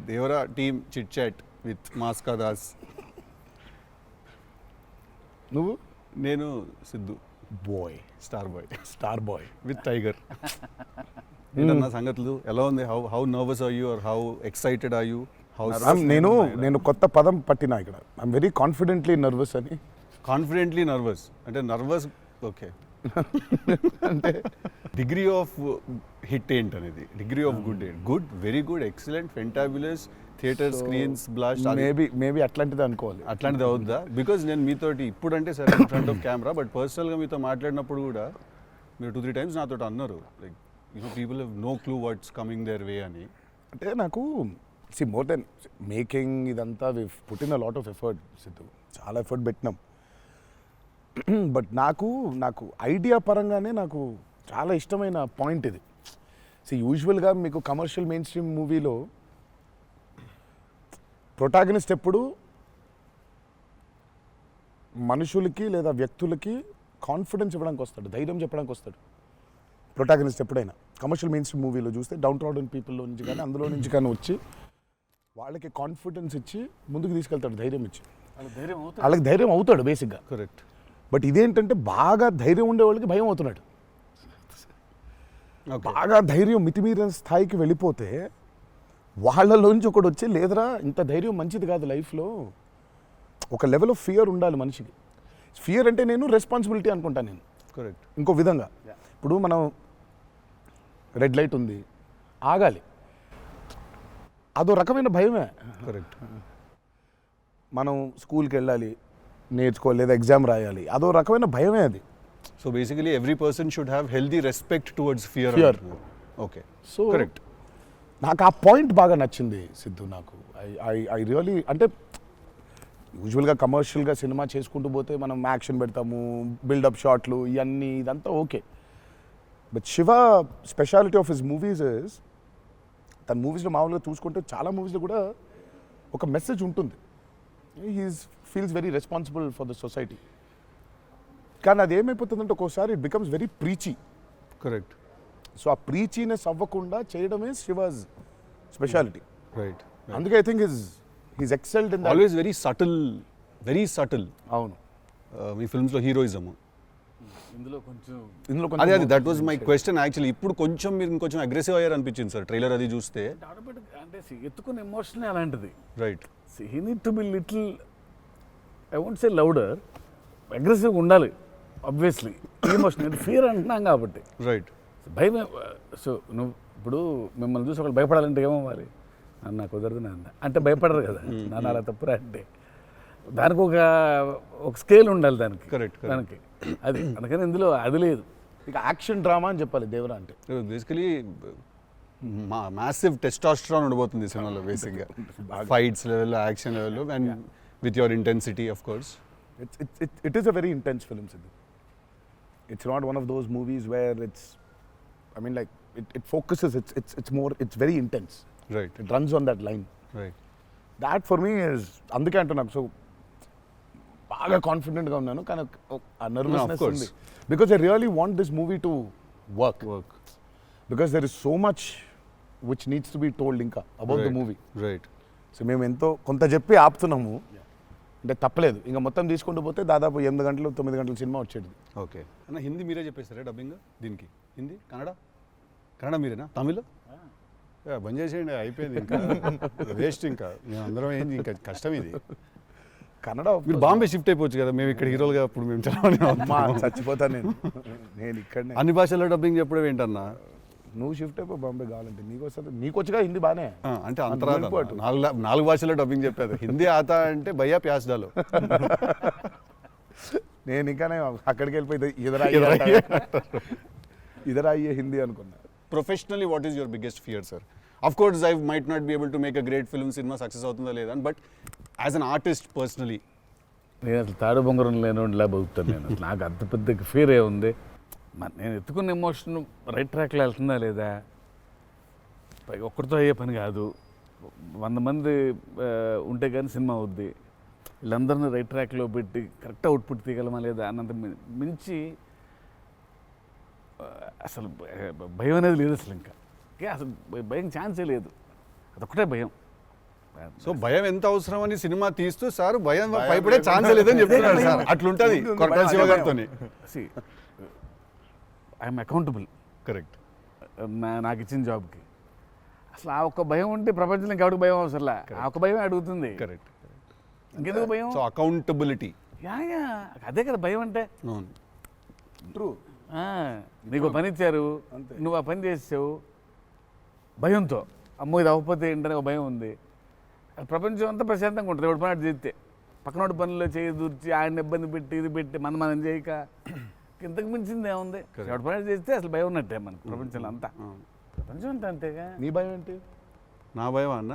Devara team chit chat with మాస్కా దాస్. నువ్వు? నేను Siddhu boy, star boy boy with tiger. ఏంటన్నా సంగతులు ఎలా ఉంది? How nervous are you are how excited are you? నేను కొత్త పదం పట్టినా ఇక్కడ. ఐఎమ్ వెరీ కాన్ఫిడెంట్లీ నర్వస్ అని. కాన్ఫిడెంట్లీ నర్వస్ అంటే నర్వస్ ఓకే. అంటే డిగ్రీ ఆఫ్ హిట్ ఏంటనేది, డిగ్రీ ఆఫ్ గుడ్ ఏంటి? Good, very good, excellent, fantabulous, theatre screens blast, maybe అట్లాంటిది అనుకోవాలి. అట్లాంటిది అవుద్దా? బికాజ్ నేను మీతోటి ఇప్పుడంటే సరే in front of camera, but పర్సనల్గా మీతో మాట్లాడినప్పుడు కూడా మీరు 2-3 times నాతో అన్నారు like people have no clue what's coming their way అని. అంటే నాకు మోర్ దెన్ మేకింగ్ ఇదంతా we put in a lot of effort Siddhu, చాలా ఎఫర్ట్ పెట్టినాం. బట్ నాకు ఐడియా పరంగానే నాకు చాలా ఇష్టమైన పాయింట్ ఇది. యూజువల్గా మీకు కమర్షియల్ మెయిన్ స్ట్రీమ్ మూవీలో ప్రొటాగనిస్ట్ ఎప్పుడు మనుషులకి లేదా వ్యక్తులకి కాన్ఫిడెన్స్ ఇవ్వడానికి వస్తాడు, ధైర్యం చెప్పడానికి వస్తాడు ప్రొటాగనిస్ట్ ఎప్పుడైనా. కమర్షియల్ మెయిన్ స్ట్రీమ్ మూవీలో చూస్తే డౌన్ ట్రాడన్ పీపుల్లో నుంచి కానీ అందులో నుంచి కానీ వచ్చి వాళ్ళకి కాన్ఫిడెన్స్ ఇచ్చి ముందుకు తీసుకెళ్తాడు, ధైర్యం ఇచ్చి. వాళ్ళకి ధైర్యం అవుతాడు బేసిక్గా. కరెక్ట్. బట్ ఇదేంటంటే బాగా ధైర్యం ఉండే వాళ్ళకి భయం అవుతున్నాడు. బాగా ధైర్యం మితిమీరిన స్థాయికి వెళ్ళిపోతే వాళ్ళలోంచి ఒకడు వచ్చి లేదరా ఇంత ధైర్యం మంచిది కాదు లైఫ్లో, ఒక లెవెల్ ఆఫ్ ఫియర్ ఉండాలి మనిషికి. ఫియర్ అంటే నేను రెస్పాన్సిబిలిటీ అనుకుంటాను నేను. కరెక్ట్. ఇంకో విధంగా ఇప్పుడు మనం రెడ్ లైట్ ఉంది, ఆగాలి, అదో రకమైన భయమే. కరెక్ట్. మనం స్కూల్కి వెళ్ళాలి, నేర్చుకోవాలి, లేదా ఎగ్జామ్ రాయాలి, అదో రకమైన భయమే అది. So basically every person should have healthy respect towards fear. Okay. So correct. నాకు ఆ పాయింట్ బాగా నచ్చింది సిద్ధు. నాకు ఐ రియలీ అంటే యూజువల్గా కమర్షియల్గా సినిమా చేసుకుంటూ పోతే మనం యాక్షన్ పెడతాము, బిల్డప్ షాట్లు, ఇవన్నీ ఇదంతా okay. But Shiva speciality of his movies is, తన మూవీస్లో మామూలుగా చూసుకుంటే చాలా మూవీస్లో కూడా ఒక మెసేజ్ ఉంటుంది. Feels very responsible for the society. కానీ అది ఏమైపోతుందంటే ఒక్కోసారి it becomes very preachy. Correct. So ఆ ప్రీచీనెస్ అవ్వకుండా చేయడమే శివాజ్ స్పెషాలిటీ. రైట్. అందుకే I think he's excelled in always very subtle. అవును. మీ ఫిల్మ్స్లో హీరోయిజము ఇందులో కొంచెం అదే that was my question actually. ఇప్పుడు కొంచెం మీరు ఇంకొంచెం అగ్రెసివ్ అయ్యారు అనిపించింది సార్ ట్రైలర్ అది చూస్తే. ఆటోమేటిక్ అంటే ఎత్తుకున్న ఎమోషన్ అలాంటిది. Right. He need to be little, I won't say louder, అగ్రెసివ్గా ఉండాలి ఆబ్వియస్లీ. ఎమోషన్ అంటే ఫియర్ అంటున్నాం కాబట్టి. రైట్. భయమే. సో నువ్వు ఇప్పుడు మిమ్మల్ని చూసి ఒకళ్ళు భయపడాలంటే ఏమవ్వాలి? నాకు కుదరదు నాన్న అంటే భయపడరు కదా. నాన్న అలా తప్పురా అంటే దానికి ఒక స్కేల్ ఉండాలి దానికి. కరెక్ట్. దానికి అది అందుకని ఇందులో అది లేదు. ఇక యాక్షన్ డ్రామా అని చెప్పాలి దేవరా అంటే. బేసికలీ మ్యాసివ్ టెస్టాస్టెరాన్ ఉండబోతుంది సినిమాలో బేసిక్గా, ఫైట్స్ లెవెల్లో, యాక్షన్ లెవెల్లో, and with your intensity of course. It is a very intense film, Sidhu. It's not one of those movies where it's, I mean, like it focuses. It's very intense. Right. It runs on that line. Right. That for me is అందుకే అంటూ నాకు so బాగా కాన్ఫిడెంట్గా ఉన్నాను, కానీ ఆ nervousness ఉంది. Because I really want this movie to work. Because there is so much which needs to be told ఇంకా about the movie. Right. So మేము ఎంతో కొంత చెప్పి ఆపుతున్నాము అంటే తప్పలేదు. ఇంకా మొత్తం తీసుకుంటూ పోతే దాదాపు 8 గంటలు 9 గంటల సినిమా వచ్చేది. ఓకే అన్న, హిందీ మీరే చెప్పేస్తారా డబ్బింగ్ దీనికి? హిందీ, కన్నడ మీరేనా? తమిళ్ బంద్ చేసేయండి, అయిపోయింది ఇంకా వేస్ట్. ఇంకా మేము అందరం ఏంది, ఇంకా కష్టం ఇది. కన్నడ మీరు బాంబే షిఫ్ట్ అయిపోవచ్చు కదా, మేము ఇక్కడ హీరోలుగా అప్పుడు మేము చచ్చిపోతాను నేను ఇక్కడనే. అన్ని భాషల్లో డబ్బింగ్ చెప్పడం ఏంటన్నా? నువ్వు షిఫ్ట్ అయిపో బాంబే కావాలంటే, నీకు వచ్చగా హిందీ బానే అంటే అంతరా 4 భాషల్లో డబ్బింగ్ చెప్పారు. హిందీ ఆతా అంటే భయ్యా ప్యాస్ డాలో. నేను ఇంకానే అక్కడికి వెళ్ళిపోయి ఇదరా అయ్యే హిందీ అనుకున్నా. Professionally what is your biggest fear sir? Of course I might not be able to make a great film, cinema success అవుతుందా లేదా, but as an artist personally. నేను అసలు తాడు బొంగరం లేనిలా బతుకుతాను నేను. అసలు నాకు అంత పెద్ద ఫియర్ ఏ ఉంది. నేను ఎత్తుకున్న ఎమోషన్ రైట్ ట్రాక్లో వెళ్తుందా లేదా, పైగా ఒక్కరితో అయ్యే పని కాదు. 100 మంది ఉంటే కానీ సినిమా అవుద్ది. వీళ్ళందరినీ రైట్ ట్రాక్లో పెట్టి కరెక్ట్ అవుట్పుట్ తీయగలమా లేదా అన్నంత మించి అసలు భయం అనేది లేదు అసలు. ఇంకా అసలు భయం ఛాన్సే లేదు. అదొక్కటే భయం. సో భయం ఎంత అవసరం అని సినిమా తీస్తూ సార్ భయం భయపడే ఛాన్స్ లేదని చెప్తున్నారు సార్. అట్లుంటది కొరటాల శివ గారితో. I'm accountable correct. నాకు ఇచ్చిన జాబ్కి. అసలు ఆ ఒక్క భయం ఉంటే ప్రపంచంలో ఇంకెవరికి భయం అవసరంలా. ఆ ఒక్క భయం అడుగుతుంది. కరెక్ట్. ఇంకెందుకు భయం? So accountability. యా అదే కదా భయం అంటే. అవును. ట్రూ. నీకు పని ఇచ్చారు, నువ్వు ఆ పని చేసావు భయంతో. అమ్మో ఇది అవ్వకపోతే ఏంటనే ఒక భయం ఉంది. ప్రపంచం అంతా ప్రశాంతంగా ఉంటుంది ఎవడు పని అటు చేస్తే. పక్కనోడి పనుల్లో చేయి దూర్చి ఆయన ఇబ్బంది పెట్టి ఇది పెట్టి మనం చేయక ఇంతకు మించింది ఏముంది? ఎవడు పని అటు చేస్తే అసలు భయం ఉన్నట్టే మనకు ప్రపంచంలో అంతా. ప్రపంచం అంతా అంతేగా. నీ భయం ఏంటి? నా భయం అన్న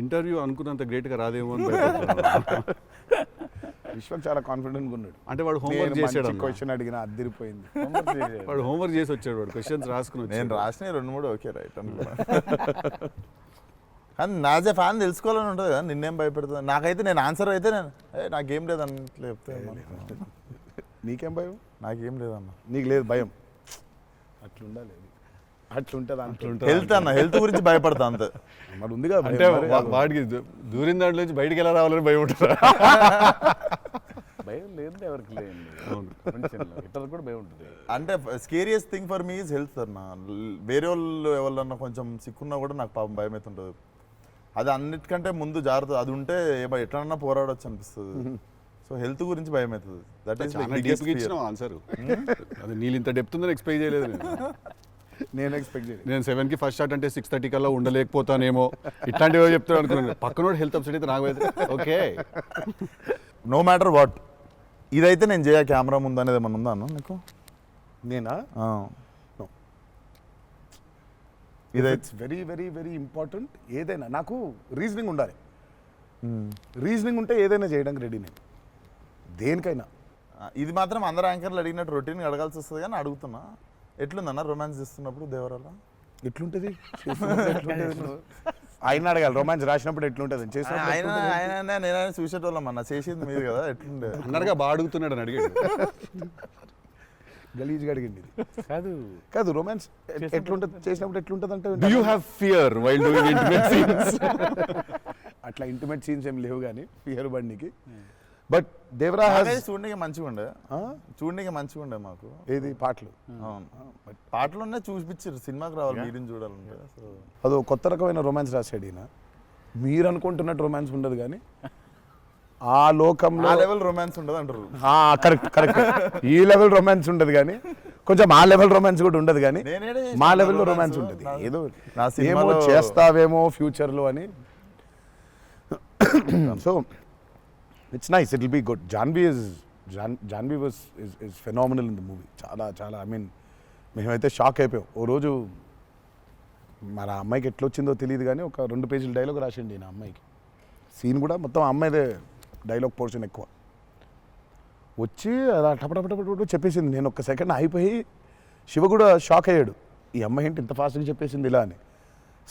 ఇంటర్వ్యూ అనుకున్నంత గ్రేట్గా రాదేమో అని భయపడుతున్నాను. విశ్వం చాలా కాన్ఫిడెంట్గా ఉన్నాడు. అంటే వాడు హోంవర్క్ చేసాడు. క్వశ్చన్ అడిగిన అద్దరిపోయింది. వాడు హోంవర్క్ చేసి వచ్చాడు. వాడు క్వశ్చన్స్ రాసుకుని నేను రాసిన 2-3 ఓకే రైట్ అనుకున్నా. కానీ నాజే ఫ్యాన్ తెలుసుకోవాలని ఉంటుంది కదా, నిన్నేం భయపెడుతుంది. నాకైతే నేను ఆన్సర్ అయితే నేను నాకేం లేదు అన్నట్లు చెప్తే నీకేం భయం? నాకేం లేదన్న. నీకు లేదు భయం. అట్లుండాలి. అట్లుంటుంది. హెల్త్ అన్న, హెల్త్ గురించి భయపడతా అంతే. మరి ఉందిగా అంటే వాడికి దూరిన దాంట్లో నుంచి బయటికి ఎలా రావాలని భయం ఉంటుంది. భయం లేదు ఎవరికి లేదండి ప్రపంచంలో. ఇతరులకు కూడా భయం ఉంటుంది. అంటే scariest thing for me is health అన్న. వేరే వాళ్ళు ఎవరన్నా కొంచెం సిక్కున్నా కూడా నాకు పాపం భయం అవుతుంటుంది. అది అన్నిటికంటే ముందు జాగ్రత్త. అది ఉంటే ఎట్లన్నా పోరాడొచ్చు అనిపిస్తుంది. సో హెల్త్ గురించి భయం అవుతుంది. That is answer. అది నీళ్ళు ఇంత డెప్త్ ఉందని ఎక్స్పెక్ట్ చేయలేదు నేను ఎక్స్పెక్ట్ చేయలేదు. నేను 7కి ఫస్ట్ షాట్ అంటే 6:30 కల్లా ఉండలేకపోతానేమో ఇట్లాంటివో చెప్తాను అనుకున్నాను. పక్కనోడు హెల్త్ అప్సెట్ అయితే నాకు ఓకే. నో మ్యాటర్ వాట్ ఇదైతే నేను చేయ కెమెరా ముందు అనేది ఏమన్నా ఉందా అన్న నీకు? నేనా? ఇదైతే వెరీ వెరీ వెరీ ఇంపార్టెంట్. ఏదైనా నాకు రీజనింగ్ ఉండాలి. రీజనింగ్ ఉంటే ఏదైనా చేయడానికి రెడీ నేను, దేనికైనా. ఇది మాత్రం అందరు యాంకర్లు అడిగినట్టు రొటీన్ అడగాల్సి వస్తుంది. కానీ అడుగుతున్నా, ఎట్లుందన్న రొమాన్స్ చేస్తున్నప్పుడు దేవరాల? ఎట్లుంటుంది? ఆయన అడగాలి. రొమాన్స్ రాసినప్పుడు ఎట్లుంటుంది? ఆయన నేనైనా చూసేటోళ్ళం అన్న, చేసింది మీరు కదా, ఎట్లుండే అన్నగా బాగా అడుగుతున్నాడు అని అడిగాడు. గలీజ్గా అడిగింది. కాదు కాదు రొమాన్స్ ఎట్లుంటుంది చేసినప్పుడు ఎట్లుంటుంది అంటే Do you have fear while doing intimate scenes? అట్లా ఇంటిమేట్ సీన్స్ ఏం లేవు కానీ ఫియర్ బండికి. బట్ దేవరా చూడడానికి మంచిగా ఉండే మాకు. ఏది పాటలు? అవును, పాటలున్నా చూపించారు. సినిమాకి రావాలి మీరిని చూడాలంటే. సో అదో కొత్త రకమైన రొమాన్స్ రాశాడు ఈయన. మీరు అనుకుంటున్నట్టు రొమాన్స్ ఉండదు కానీ ఆ లోకంలో లెవెల్ రొమాన్స్ ఉండదు అంటారు. Correct correct. ఈ లెవెల్ రొమాన్స్ ఉండదు కానీ కొంచెం ఆ లెవెల్ రొమాన్స్ కూడా ఉండదు కానీ మా లెవెల్లో రొమాన్స్ ఉంటుంది. ఏదో ఏమో చేస్తావేమో ఫ్యూచర్లో అని. So it's nice, it will be good. Janhvi was is phenomenal in the movie. చాలా చాలా ఐ మీన్ మేమైతే షాక్ అయిపోయాం. ఓ రోజు మరి ఆ అమ్మాయికి ఎట్లా వచ్చిందో తెలియదు కానీ ఒక 2 పేజీల డైలాగ్ రాసిండి నా అమ్మాయికి. సీన్ కూడా మొత్తం అమ్మాయిదే డైలాగ్ పోర్షన్ ఎక్కువ. వచ్చి అలా టపటపటపట చెప్పేసింది. నేను ఒక్క సెకండ్ అయిపోయి శివ కూడా షాక్ అయ్యాడు. ఈ అమ్మాయి ఏంటి ఇంత ఫాస్ట్గా చెప్పేసింది ఇలా అని.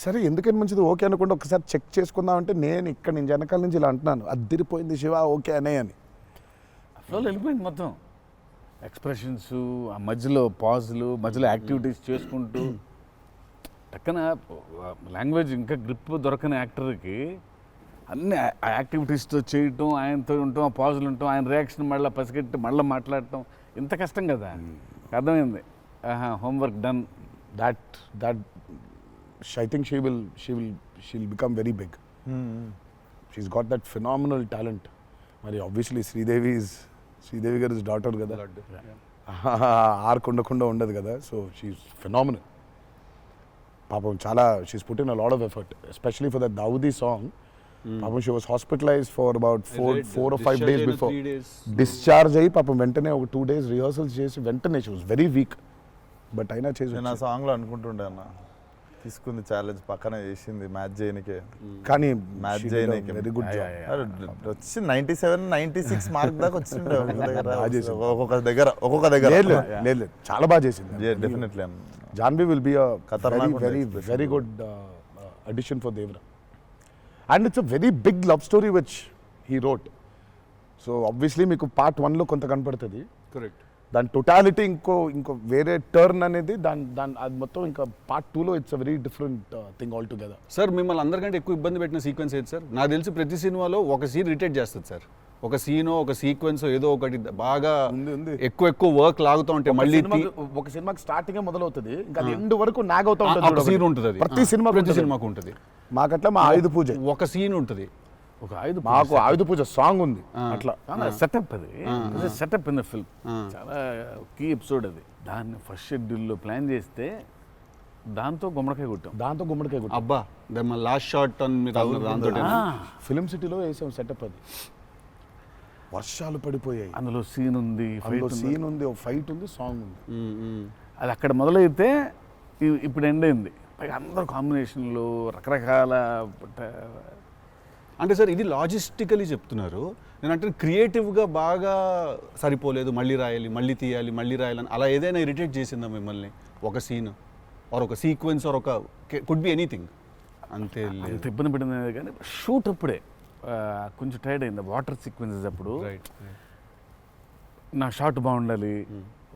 సరే ఎందుకని మంచిది ఓకే అనుకుంటే ఒకసారి చెక్ చేసుకుందామంటే నేను ఇక్కడ నుంచి వెనకాల నుంచి ఇలా అంటున్నాను, అద్దిరిపోయింది శివ ఓకే అనే అని. ఫ్లోలో వెళ్ళిపోయింది మొత్తం. ఎక్స్ప్రెషన్స్, ఆ మధ్యలో పాజులు, మధ్యలో యాక్టివిటీస్ చేసుకుంటూ టక్కన లాంగ్వేజ్ ఇంకా గ్రిప్ దొరకని యాక్టర్కి అన్ని ఆ యాక్టివిటీస్తో చేయటం, ఆయనతో ఉండటం, ఆ పాజులు ఉండటం, ఆయన రియాక్షన్ మళ్ళీ పసిగట్టి మళ్ళీ మాట్లాడటం ఇంత కష్టం కదా. అర్థమైంది. Homework done. That I think she'll become very big. She's got that phenomenal talent. మరి obviously శ్రీదేవి గారి డాటర్ కదా, ఆర్క్ ఉండదు కదా. So she's phenomenal. పాపం చాలా she's put in a lot of effort, especially for that Daavudi song. పాపం she was hospitalized for about 4 or 5 days before. Discharge అయ్యి పాపం వెంటనే ఒక 2 days రిహర్సల్స్ చేసి వెంటనే she was very weak. But అయినా చేసి నేను ఆ సాంగ్లో అనుకుంటుండే అన్న, తీసుకుంది ఛాలెంజ్, పక్కన చేసింది మ్యాచ్ చేయనికే. కానీ మ్యాచ్ చేయనికే వెరీ గుడ్ జాబ్. వచ్చి 97, 96 మార్క్ దాకా వచ్చిండే ఒక్కొక్క దగ్గర. లేదు చాలా బాగా చేసింది. డెఫినెట్లీ జాన్వీ విల్ బి ఖతర్నాక్ very good addition for Devara. And it's a very big love story which he wrote. So obviously మీకు పార్ట్ 1లో కొంత కనపడుతుంది. కరెక్ట్. దాని టోటాలిటీ ఇంకో వేరే టర్న్ అనేది దాని అది మొత్తం ఇంకా పార్ట్ 2లో it's a very different thing all together. Sir మిమ్మల్ని అందరికంటే ఎక్కువ ఇబ్బంది పెట్టిన సీక్వెన్స్ ఏది సార్? నాకు తెలిసి ప్రతి సినిమాలో ఒక సీన్ రిటేట్ చేస్తుంది సార్. ఒక సీనో ఒక సీక్వెన్స్ ఏదో ఒకటి బాగా ఉంది. ఎక్కువ వర్క్ లాగుతూ ఉంటే మళ్ళీ ఒక సినిమాకి స్టార్టింగ్ మొదలవుతుంది ఇంకా అది ఎండ్ వరకు నాగ్ అవుతా ఉంటుంది. ఒక సీన్ ఉంటుంది అది. ప్రతి సినిమాకు ఉంటుంది. మాకట్లా మా ఆయుధ పూజ ఒక సీన్ ఉంటుంది. ఒక ఆయుధ మాకు ఆయుధ పూజ సాంగ్ ఉంది అట్లా సెటప్ అది సెటప్ ఇన్ ద ఫిల్మ్ చాలా కీ ఎపిసోడ్ అది. దాన్ని ఫస్ట్ షెడ్యూల్లో ప్లాన్ చేస్తే దాంతో గుమ్మడికాయ కొట్టాం. అబ్బా లాస్ట్ షాట్ దాంతో ఫిలిం సిటీలో వేసాం సెటప్. అది వర్షాలు పడిపోయాయి, అందులో సీన్ ఉంది, సీన్ ఉంది, ఫైట్ ఉంది, సాంగ్ ఉంది. అది అక్కడ మొదలైతే ఇప్పుడు ఎండ్ అయింది. పైగా అందరు కాంబినేషన్లు రకరకాల. అంటే సార్ ఇది లాజిస్టికలీ చెప్తున్నారు, నేను అంటే క్రియేటివ్గా బాగా సరిపోలేదు, మళ్ళీ రాయాలి, మళ్ళీ తీయాలి, మళ్ళీ రాయాలని అలా ఏదైనా ఇరిటేట్ చేసిందా మిమ్మల్ని? ఒక సీన్ ఆర్ ఒక సీక్వెన్స్ ఆర్ ఒక కుడ్ బి ఎనీథింగ్ అంతే అంత ఇబ్బంది పడింది. కానీ షూట్ అప్పుడే కొంచెం టైర్డ్ అయింది. వాటర్ సీక్వెన్సెస్ అప్పుడు నా షాట్ బాగుండాలి,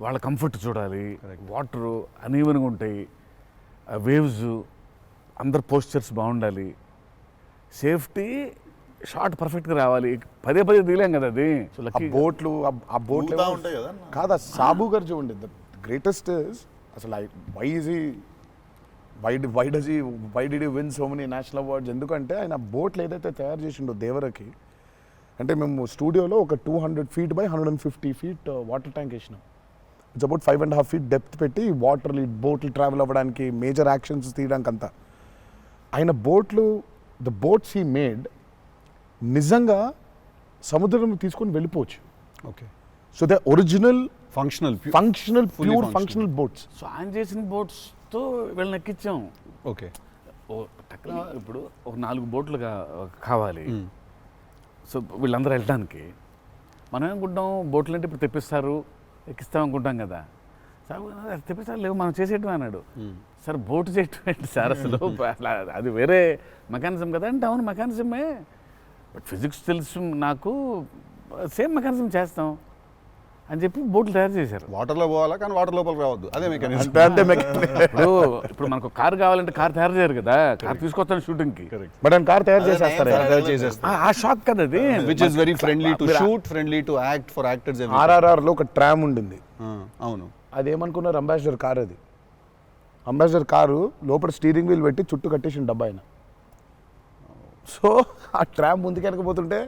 వాళ్ళ కంఫర్ట్ చూడాలి, వాటరు అనీవెన్గా ఉంటాయి, వేవ్స్, అందరు పోస్చర్స్ బాగుండాలి, సేఫ్టీ షాట్ పర్ఫెక్ట్గా రావాలి. పదే తీయలేం కదా అది. సో బోట్లు ఉంటాయి కదా కాదా సాబు గారు చూడండి, ద గ్రేటెస్ట్ ఇస్ అసలు why did you win so many national awards? ఎందుకంటే ఆయన బోట్లు ఏదైతే తయారు చేసిండో దేవరకి, అంటే మేము స్టూడియోలో ఒక 200 feet by 150 feet water tank వేసినాం. ఇట్స్ అబౌట్ 5.5 feet డెప్త్ పెట్టి బోట్లు ట్రావెల్ అవ్వడానికి, మేజర్ యాక్షన్స్ తీయడానికి అంతా. ఆయన ద బోట్స్ హీ మేడ్ నిజంగా సముద్రం తీసుకొని వెళ్ళిపోవచ్చు. Okay. So the original functional boats. So ఆయన చేసిన బోట్స్తో వీళ్ళని ఎక్కించాం. ఓకే. ఇప్పుడు ఒక 4 బోట్లు కావాలి. సో వీళ్ళందరూ వెళ్ళడానికి మనం ఏమనుకుంటాం, బోట్లు అంటే ఇప్పుడు తెప్పిస్తారు, ఎక్కిస్తాం అనుకుంటాం కదా. సార్ తెప్పిస్తారు లేవు, మనం చేసేయటం అన్నాడు. సార్ బోటు చేయటం ఏంటి సార్ అసలు? అది వేరే మెకానిజం కదా అంటే, అవును మెకానిజమే, బట్ ఫిజిక్స్ తెలుసు నాకు, సేమ్ మెకానిజం చేస్తాం అని చెప్పి బోట్లు తయారు చేశారు. వాటర్లో పోవాలా కానీ వాటర్ లోపల రావద్దు, అదే మెకానిజం. ఇప్పుడు మనకు కార్ కావాలంటే కార్ తయారు చేయరు కదా, కార్ తీసుకొస్తాను షూటింగ్కి, బట్ ఆయన కార్ తయారు చేసేస్తారు. ఆ షాక్ కదా అది. Which is very friendly to shoot, friendly to act, for actors. RRR లో ఒక ట్రామ్ ఉండింది. అవును. అదేమనుకున్నారు, అంబాసిడర్ కార్. అది అంబాసిడర్ కారు లోపల స్టీరింగ్ వీల్ పెట్టి చుట్టూ కట్టేసిన డబ్బా ఆయన. సో ఆ ట్రామ్ ముందుకు వెనకపోతుంటే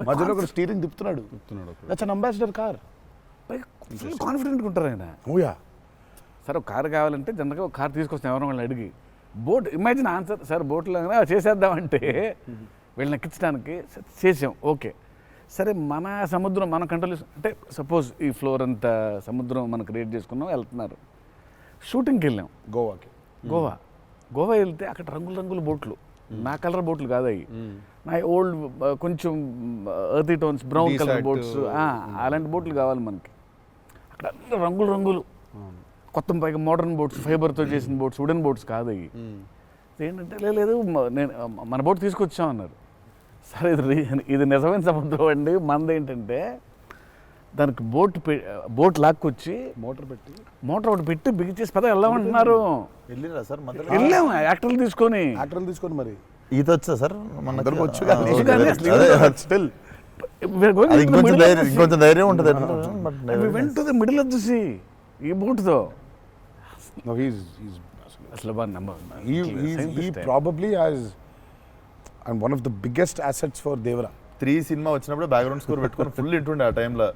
మధ్యలో ఒక స్టీరింగ్ తిప్పుతున్నాడు. That's an ambassador car. Full కాన్ఫిడెంట్గా ఉంటారు ఆయన. ఓయా సార్ ఒక కార్ కావాలంటే జనరల్గా ఒక కార్ తీసుకొస్తాం ఎవరో వాళ్ళని అడిగి. బోట్ ఇమాజిన్ ఆన్సర్, సార్ బోట్లో చేసేద్దామంటే వీళ్ళని ఎక్కించడానికి చేసాం. ఓకే సరే, మన సముద్రం మనం కంట్రోల్ అంటే సపోజ్ ఈ ఫ్లోర్ అంతా సముద్రం మనం క్రియేట్ చేసుకున్నాం, వెళ్తున్నారు. షూటింగ్కి వెళ్ళాం గోవా వెళ్తే అక్కడ రంగుల బోట్లు, నా కలర్ బోట్లు కాదు అవి, నా ఓల్డ్ కొంచెం ఎర్తీ టోన్స్, బ్రౌన్ కలర్ బోట్స్, అలాంటి బోట్లు కావాలి మనకి. అక్కడ అన్ని రంగులు కొత్త, పైగా మోడర్న్ బోట్స్, ఫైబర్తో చేసిన బోట్స్, వుడెన్ బోట్స్ కాదు అవి. ఏంటంటే లేదు నేను మన బోట్ తీసుకొచ్చాం అన్నారు. సరే ఇది నిజమైన సముద్రం అండి, మనదేంటంటే దానికి బోట్ లాక్కొచ్చి మోటార్ ఒకటి పెట్టి బిగించేసి పద వెళ్దామంటున్నారు. వెళ్ళాము యాక్టర్లు తీసుకొని మరి ఈత వచ్చా సార్? ఇంకొంచెం ధైర్యం ఉంటుంది. వెంట మిడిల్ ఆఫ్ ది సీ ఈ బోట్తో అసలు probably has and one of the biggest assets for Devara. 3 cinema వచ్చినప్పుడు బ్యాక్గ్రౌండ్ స్కోర్ పెట్టుకొని ఫుల్ ఇంటుండే ఆ టైంలో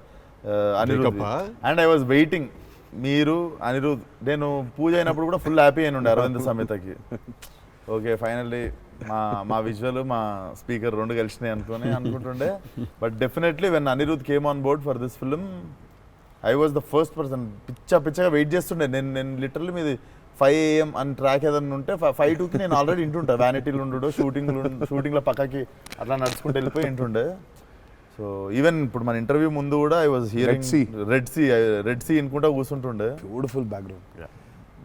Anirudh. And I was waiting, మీరు అనిరుద్, నేను పూజ అయినప్పుడు కూడా ఫుల్ హ్యాపీ అయిన ఉండే అరవింద్ సమేతకి. ఓకే ఫైనల్లీ మా విజువల్ మా స్పీకర్ 2 కలిసినాయి అనుకుంటుండే. But definitely when Anirudh came on board for this film, I was the first person. పిచ్చగా వెయిట్ చేస్తుండే. నేను లిటరల్లీ మీది 5 AM అని ట్రాక్ ఏదన్నా ఉంటే 5:02కి నేను ఆల్రెడీ ఇంటుంటా. వ్యానిటీలు ఉండు, షూటింగ్లో పక్కకి అట్లా నడుచుకుంటూ వెళ్ళిపోయి ఇంటుండే. సో ఈవెన్ ఇప్పుడు మన ఇంటర్వ్యూ ముందు కూడా I was hearing red sea అనుకుంటా కూర్చుంటుండే. Beautiful background.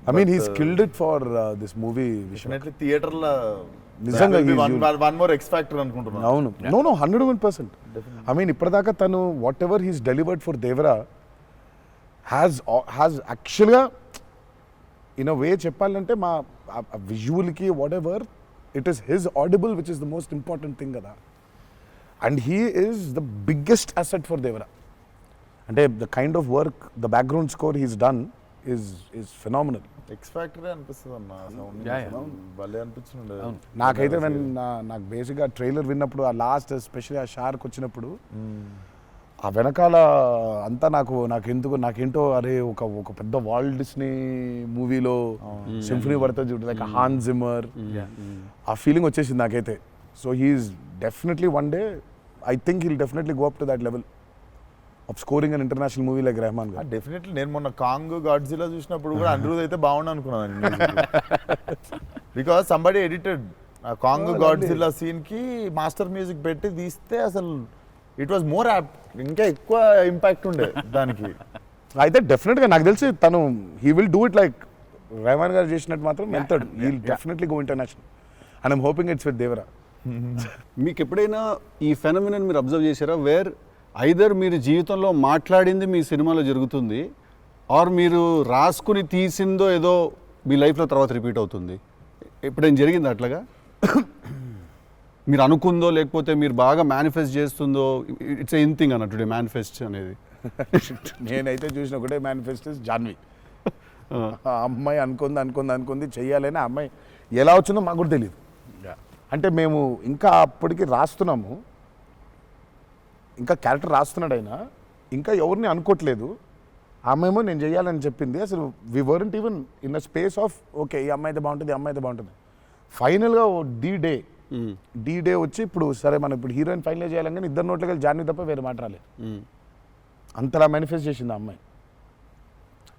I mean he skilled it for this movie. Definitely థియేటర్లో నిజంగా వన్ మోర్ ఎక్స్ ఫ్యాక్టర్ అనుకుంటున్నాను. అవును, నో 101%. ఐ మీన్ ఇప్పటిదాకా తను whatever he's delivered for Devara, has యాక్చువల్గా ఇన్ అ వే చెప్పాలంటే మా విజువల్కి whatever it is his audible which is the most important thing కదా. And he is the biggest asset for Devara. అంటే the kind of work the background score he's done is phenomenal. X factory అనిపిస్తుంది అన్న sound Yeah, yeah. భలే అనిపించింది. నాకైతే నాకు బేసిక్గా trailer విన్నప్పుడు ఆ లాస్ట్ ఎస్పెషల్లీ ఆ షార్క్ వచ్చినప్పుడు ఆ వెనకాల అంతా నాకేంటో అరే ఒక పెద్ద వాల్ట్ డిస్నీ మూవీలో సింఫనీ పడుతుంది చూడు లైక్ హాన్ జిమ్మర్, ఆ ఫీలింగ్ వచ్చేసింది నాకైతే. So he's definitely one day I think he'll definitely go up to that level of scoring an international movie like Rahman garu. Definitely నేను మొన్న కాంగ్ గాడ్జిలా చూసినప్పుడు కూడా అనిరుద్ అయితే బాగుండు అనుకున్నాను, బికాస్ సంబడి ఎడిటెడ్ ఆ కాంగ్ గాడ్జిలా సీన్ కి మాస్టర్ మ్యూజిక్ పెట్టి తీస్తే అసలు ఇట్ వాజ్ మోర్ యాప్ట్, ఇంకా ఎక్కువ ఇంపాక్ట్ ఉండే దానికి. అయితే డెఫినెట్గా నాకు తెలిసి తను he will do it like Rahman garu చేసినట్టు మాత్రం వెళ్తాడు. He will definitely go international and I'm hoping it's with Devara. మీకు ఎప్పుడైనా ఈ ఫెనమినన్ మీరు అబ్జర్వ్ చేశారా, వేర్ ఐదర్ మీరు జీవితంలో మాట్లాడింది మీ సినిమాలో జరుగుతుంది, ఆర్ మీరు రాసుకుని తీసిందో ఏదో మీ లైఫ్లో తర్వాత రిపీట్ అవుతుంది? ఎప్పుడైనా జరిగింది అట్లాగా? మీరు అనుకుందో లేకపోతే మీరు బాగా మేనిఫెస్ట్ చేస్తుందో? ఇట్స్ ఎన్ థింగ్ అన్నట్టు మేనిఫెస్ట్ అనేది. నేనైతే చూసిన ఒకటే మేనిఫెస్టోస్ జాన్వి. ఆ అమ్మాయి అనుకుంది చెయ్యాలని, ఆ అమ్మాయి ఎలా వచ్చిందో మాకు కూడా తెలియదు. అంటే మేము ఇంకా అప్పటికి రాస్తున్నాము, ఇంకా క్యారెక్టర్ రాస్తున్నాడు ఆయన, ఇంకా ఎవరిని అనుకోవట్లేదు. ఆ అమ్మాయేమో నేను చెయ్యాలని చెప్పింది. అసలు we weren't even in a space of okay ఈ అమ్మాయి అయితే బాగుంటుంది, ఈ అమ్మాయి అయితే బాగుంటుంది. ఫైనల్గా డి డే వచ్చి ఇప్పుడు సరే మనం ఇప్పుడు హీరోయిన్ ఫైనల్ చేయాలని, కానీ ఇద్దరు నోట్లకి వెళ్ళి జాన్వి తప్ప వేరే మాట రాలేదు. అంతలా మేనిఫెస్ట్ చేసింది ఆ అమ్మాయి.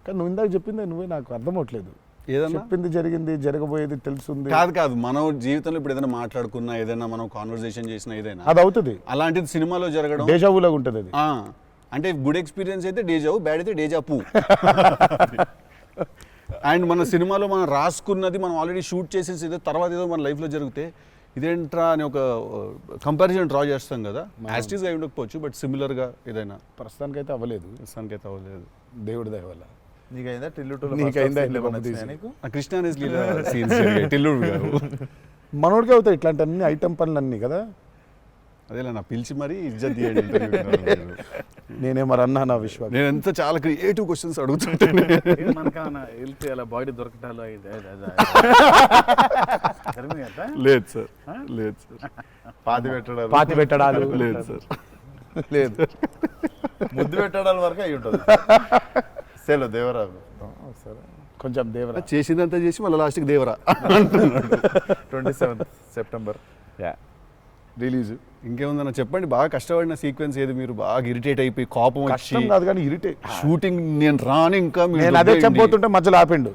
కానీ నువ్వు ఇందాక చెప్పింది నువ్వే నాకు అర్థం అవట్లేదు. ఏదన్నా చెప్పింది జరిగింది, జరగబోయేది తెలుస్తుంది. కాదు మనం జీవితంలో ఇప్పుడు ఏదైనా మాట్లాడుకున్నా, ఏదైనా మనం కాన్వర్సేషన్ చేసినా, ఏదైనా అది అవుతుంది, అలాంటిది సినిమాలో జరగడం డేజావులాగా ఉంటుంది అది. అంటే గుడ్ ఎక్స్పీరియన్స్ అయితే డేజావు, బ్యాడ్ అయితే డేజాపు. అండ్ మన సినిమాలో మనం రాసుకున్నది మనం ఆల్రెడీ షూట్ చేసేసి ఏదో తర్వాత ఏదో మన లైఫ్లో జరిగితే ఇదేంట్రా అని ఒక కంపారిజన్ డ్రా చేస్తాం కదా. యాస్టీస్గా అయి ఉండకపోవచ్చు, బట్ సిమిలర్గా ఏదైనా. ప్రస్తుతానికైతే అవ్వలేదు, ప్రస్తుతానికైతే అవ్వలేదు. దేవుడి దయ వల్ల. నీకైందా టిల్లు నీకైందా? కృష్ణ అనేసి లీలా సీన్స్ టిల్లుడు గారు మనోడికి అవుతాయి ఇట్లాంటి అన్ని ఐటమ్ పనులు అన్నీ కదా. అదేలా నా పిలిచి మరీ ఇజ్జత్ తీయండి ఇంటర్వ్యూ. నేనే మరి అన్నా నా విశ్వాసం. నేను ఎంత చాలా క్రియేటివ్ క్వశ్చన్స్ అడుగుతుంటాను. మనకన్నా వెళ్తే అలా బాడీ దొరకటాలు లేదు సార్, లేదు సార్. పాతి పెట్టడాలు లేదు సార్, లేదు. ముద్దు పెట్టడాల వరకు అయి ఉంటుంది. సెలవు దేవరా సరే కొంచెం దేవరా చేసిందంతా చేసి మళ్ళీ లాస్ట్కి దేవరా 27 సెప్టెంబర్ రిలీజ్. ఇంకేముందన్న చెప్పండి. బాగా కష్టపడిన సీక్వెన్స్ ఏది? మీరు బాగా ఇరిటేట్ అయిపోయి కోపం వచ్చి కష్టం కాదు కానీ ఇరిటేట్. షూటింగ్ నేను రాను ఇంకా నేను అదే చెప్పబోతుంటే మధ్యలో ఆపిండు.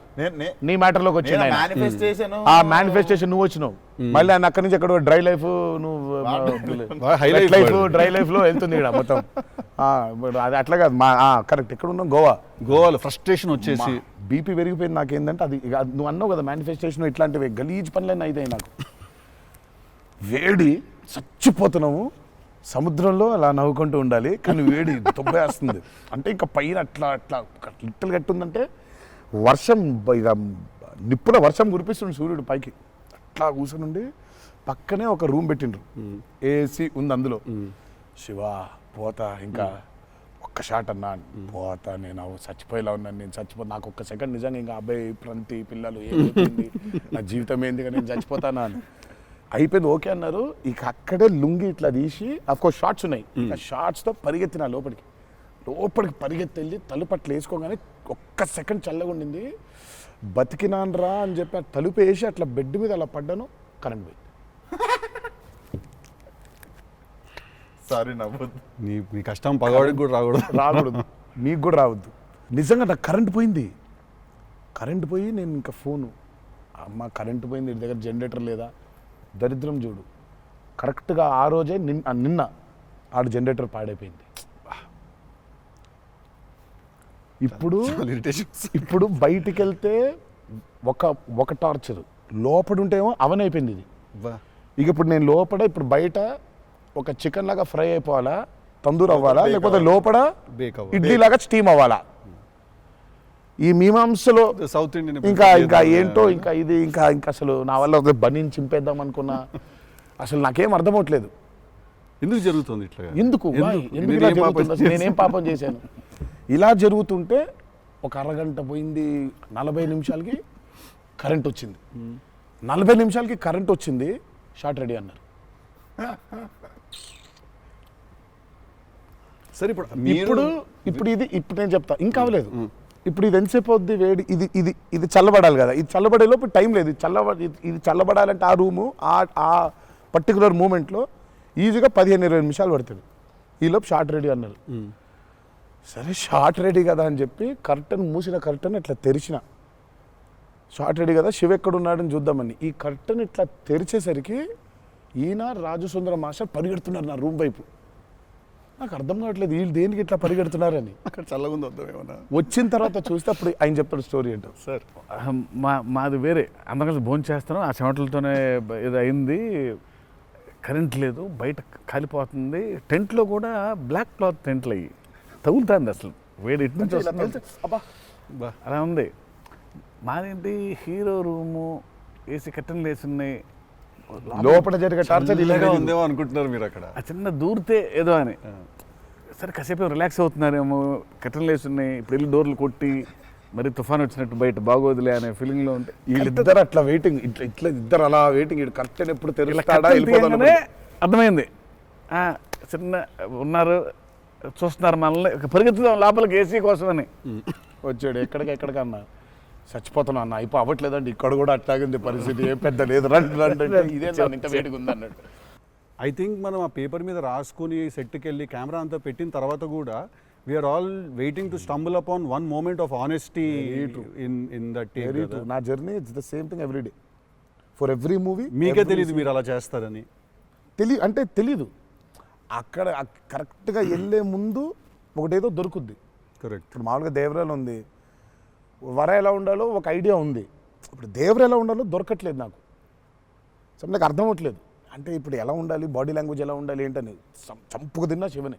నీ మ్యాటర్లోకి వచ్చింది ఆయన. మేనిఫెస్టేషన్ ఆ మేనిఫెస్టేషన్ నువ్వు వచ్చినావు, మళ్ళీ ఆయన అక్కడి నుంచి ఎక్కడ డ్రై లైఫ్, నువ్వు హైలైట్ లైఫ్ డ్రై లైఫ్ లో వెళ్తుంది ఇక్కడ మొత్తం. అది అట్లా కాదు మా కరెక్ట్. ఎక్కడ ఉన్నావు? గోవాలో ఫ్రస్ట్రేషన్ వచ్చేసి బీపీ పెరిగిపోయింది. నాకేందంటే అది నువ్వు అన్నావు కదా మేనిఫెస్టేషన్ ఇట్లాంటివి గలీజ్ పనులన్నీ అయితాయి నాకు. వేడి చచ్చిపోతున్నాము, సముద్రంలో అలా నవ్వుకుంటూ ఉండాలి, కానీ వేడి తొబ్బేస్తుంది. అంటే ఇంకా పైన అట్లా లిట్టలు కట్టుందంటే వర్షం, ఇక నిప్పుల వర్షం కురిపిస్తుంది సూర్యుడు పైకి. అట్లా కూర్చొని పక్కనే ఒక రూమ్ పెట్టిండ్రు, ఏసీ ఉంది అందులో. శివా పోతా, ఇంకా ఒక్క షాట్ అన్నా పోతా, నేను చచ్చిపోయేలా ఉన్నాను, నేను చచ్చిపోతా, నాకు ఒక్క సెకండ్ నిజంగా ఇంకా అబ్బాయి ప్రంతి పిల్లలు ఏమైంది, నా జీవితం ఏంది, నేను చచ్చిపోతానా అని అయిపోయింది. ఓకే అన్నారు. ఇక అక్కడే లుంగి ఇట్లా తీసి, అఫ్కోర్స్ షార్ట్స్ ఉన్నాయి, ఆ షార్ట్స్తో పరిగెత్తిన లోపలికి పరిగెత్తి వెళ్ళి తలుపు అట్లా వేసుకోగానే ఒక్క సెకండ్ చల్లగా ఉండింది. బతికినాన్రా అని చెప్పి ఆ తలుపు వేసి అట్లా బెడ్ మీద అలా పడ్డాను, కరెంట్ పోయింది. సారీ నవ్వద్దు. నీ కష్టం పగవాడికి కూడా రాకూడదు, మీకు కూడా రావద్దు. నిజంగా నాకు కరెంట్ పోయి నేను ఇంకా ఫోను, అమ్మ కరెంట్ పోయింది, ఇంటి దగ్గర జనరేటర్ లేదా, దరిద్రం చూడు. కరెక్ట్గా ఆ రోజే నిన్న ఆడు జనరేటర్ పాడైపోయింది. ఇప్పుడు బయటికి వెళ్తే ఒక టార్చర్, లోపల ఉంటేమో అవన్ అయిపోయింది ఇది. ఇక ఇప్పుడు నేను లోపల, ఇప్పుడు బయట ఒక చికెన్ లాగా ఫ్రై అయిపోవాలా, తందూరు అవ్వాలా, లేకపోతే లోపల ఇడ్లీ లాగా స్టీమ్ అవ్వాలా. ఈ మీమాంసలో సౌత్ ఇండియన్ ఇంకా ఏంటో ఇంకా ఇది ఇంకా అసలు నా వల్ల ఒక బనీని చింపేద్దాం అనుకున్నా అసలు నాకేం అర్థం అవట్లేదు. ఎందుకు జరుగుతుంది ఇట్లా? ఎందుకు Why? ఎందుకు ఇలా జరుగుతుంది? అసలు నేనేం పాపం చేశాను? ఇలా జరుగుతుంటే ఒక అరగంట పోయింది, 40 నిమిషాలకి కరెంట్ వచ్చింది. 40 నిమిషాలకి కరెంట్ వచ్చింది, షార్ట్ రెడీ అన్నారు. సరే ఇప్పుడు ఇప్పుడు ఇప్పుడు నేను చెప్తా ఇంకా అవ్వలేదు. ఇప్పుడు ఇది ఎంతసేపు అవుద్ది వేడి, ఇది చల్లబడాలి కదా, ఇది చల్లబడేలోపు టైం లేదు. ఇది చల్లబడాలంటే ఆ రూము ఆ పర్టికులర్ మూమెంట్లో ఈజీగా 15-20 నిమిషాలు పడుతుంది. ఈలోపు షార్ట్ రెడీ అన్నారు. సరే షార్ట్ రెడీ కదా అని చెప్పి మూసిన కర్టన్ ఇట్లా తెరిచిన. షార్ట్ రెడీ కదా, శివ ఎక్కడున్నాడని చూద్దామని ఈ కర్టన్ ఇట్లా తెరిచేసరికి ఈయన రాజసుందర మాస్టర్ పరిగెడుతున్నారు నా రూమ్ వైపు. నాకు అర్థం కావట్లేదు వీళ్ళు దేనికి ఇట్లా పరిగెడుతున్నారని. అక్కడ చల్లగా ఉంది వద్దాం ఏమన్నా. వచ్చిన తర్వాత చూస్తే అప్పుడు ఆయన చెప్తాడు స్టోరీ ఏంటో. సార్ మాది వేరే, అందరం భోజనం చేస్తున్నాం, ఆ చెమటలతోనే ఇది అయింది, కరెంట్ లేదు, బయట కాలిపోతుంది, టెంట్లో కూడా బ్లాక్ క్లాత్ టెంట్లు అయ్యి తగులుతుంది, అసలు వేడి ఇటు నుంచి వస్తుంది. అబ్బా అలా ఉంది. మాదేంటి హీరో రూము, ఏసీ కట్టెలు వేసి ఉన్నాయి, లోపల జరిగే టార్చర్ ఇలాగా ఉందేమో అనుకుంటున్నారు మీరు అక్కడ. ఆ చిన్న దూరితే ఏదో అని. సరే కాసేపు రిలాక్స్ అవుతున్నారేమో, కట్టెలు వేసి ఉన్నాయి, ఇప్పుడు వెళ్ళి డోర్లు కొట్టి మరి తుఫాన్ వచ్చినట్టు బయట బాగోదులే అనే ఫీలింగ్లో ఉంటే వీళ్ళిద్దరు అట్లా వెయిటింగ్, ఇట్లా ఇద్దరు అలా వెయిటింగ్, కర్టెన్ ఎప్పుడు తెరుస్తాడా వెళ్ళిపోతానే అర్థమైంది. చిన్న ఉన్నారు చూస్తున్నారు మనల్ని, పరిగెత్తుదాం లోపలికి ఏసీ కోసమని. వచ్చాడు ఎక్కడికన్నా చచ్చిపోతున్నా అన్న, అయిపో అవ్వట్లేదండి, ఇక్కడ కూడా అట్లాగింది పరిస్థితి, ఏం పెద్ద లేదు, రండి ఇదే ఇంకా వేడిగా ఉంది అన్నాడు. ఐ థింక్ మనం ఆ పేపర్ మీద రాసుకుని సెట్కి వెళ్ళి కెమెరా అంతా పెట్టిన తర్వాత కూడా we are all waiting to stumble upon one moment of honesty in that take. నా journey it's the same thing every day for every movie. మీకే తెలియదు మీరు అలా చేస్తారని? తెలీదు. అక్కడ కరెక్ట్గా వెళ్ళే ముందు ఒకటేదో దొరుకుద్ది. కరెక్ట్. ఇప్పుడు మామూలుగా దేవరాలు ఉంది, వర ఎలా ఉండాలో ఒక ఐడియా ఉంది, ఇప్పుడు దేవర ఎలా ఉండాలో దొరకట్లేదు నాకు. సో నాకు అర్థం అవ్వట్లేదు, అంటే ఇప్పుడు ఎలా ఉండాలి, బాడీ లాంగ్వేజ్ ఎలా ఉండాలి ఏంటని చంపుకు తిన్నా శివని.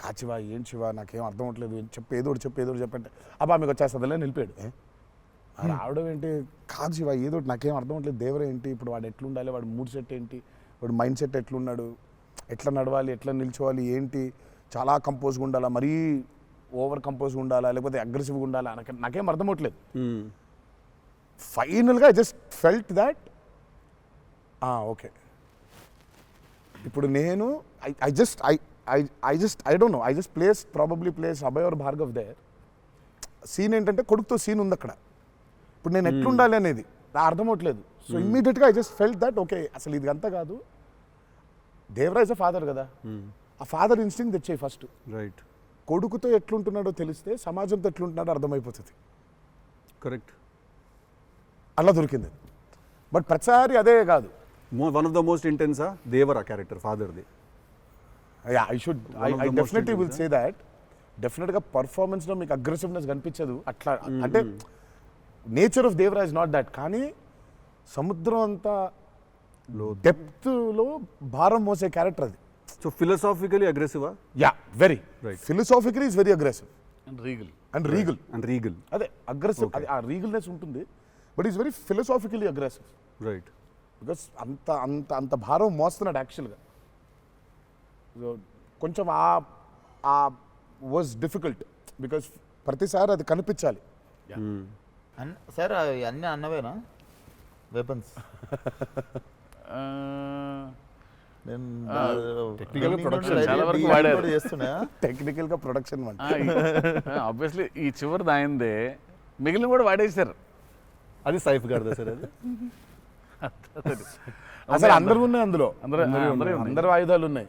కాచివా ఏం శివ నాకేం అర్థం అవ్వట్లేదు, ఏదో చెప్పంటే అబ్బా మీకు వచ్చేస్తుందిలే నిలిపాడు. రావడం ఏంటి, కాదు శివ ఏదో నాకేం అర్థం అవ్వట్లేదు, దేవర ఏంటి, ఇప్పుడు వాడు ఎట్లుండాలి, వాడు మూడ్ సెట్ ఏంటి, వాడు మైండ్ సెట్ ఎట్లున్నాడు, ఎట్లా నడవాలి, ఎట్లా నిల్చోవాలి ఏంటి, చాలా కంపోజ్గా ఉండాలా, మరీ ఓవర్ కంపోజ్గా ఉండాలా, లేకపోతే అగ్రెసివ్గా ఉండాలా, నాకేం అర్థం అవ్వట్లేదు. ఫైనల్గా I just felt that okay ఇప్పుడు నేను I don't know, I just place Abhay or Bhargav there. Scene ఏంటంటే కొడుకుతో సీన్ ఉంది అక్కడ, ఇప్పుడు నేను ఎట్లుండాలి అనేది నా అర్థం అవ్వట్లేదు. సో ఇమ్మీడియట్గా I just felt that okay అసలు ఇది అంతా కాదు, దేవరాజ్ అ ఫాదర్ కదా, ఆ ఫాదర్ ఇన్స్టింక్ట్ తెచ్చాయి ఫస్ట్. రైట్. కొడుకుతో ఎట్లుంటున్నాడో తెలిస్తే సమాజంతో ఎట్లుంటున్నాడో అర్థమైపోతుంది. కరెక్ట్. అలా దొరికింది. బట్ ప్రతిసారి అదే కాదు. వన్ ఆఫ్ ద మోస్ట్ ఇంటెన్సా దేవరా క్యారెక్టర్ ఫాదర్ది? I definitely will say that. డెఫినెట్గా పర్ఫార్మెన్స్లో మీకు అగ్రెసివ్నెస్ కనిపించదు అట్లా, అంటే nature of Devara is not that. కానీ సముద్రం అంతా డెప్త్లో భారం మోసే క్యారెక్టర్ అది. సో ఫిలసాఫికలీ అగ్రెసివా? Yeah, very right. Philosophically is very aggressive and regal and regal. అదే అగ్రెసివ్, ఆ రీగల్నెస్ ఉంటుంది, but is very philosophically aggressive. Right. Because అంత అంత అంత భారం మోస్తున్నాడు యాక్చువల్గా. సో కొంచెం ఆ వాజ్ డిఫికల్ట్ బికాస్ ప్రతిసారి అది కనిపించాలి. సార్ అన్నీ అన్నవేనా వెపన్స్? టెక్నికల్గా ప్రొడక్షన్ ఆబ్వియస్లీ ఈ చివరిది ఆయనదే, మిగిలిన కూడా వాడేశారు. అది సైఫ్ గారిదా సార్? అది అసలు అందరూ ఉన్నాయి అందులో, అందరూ ఆయుధాలు ఉన్నాయి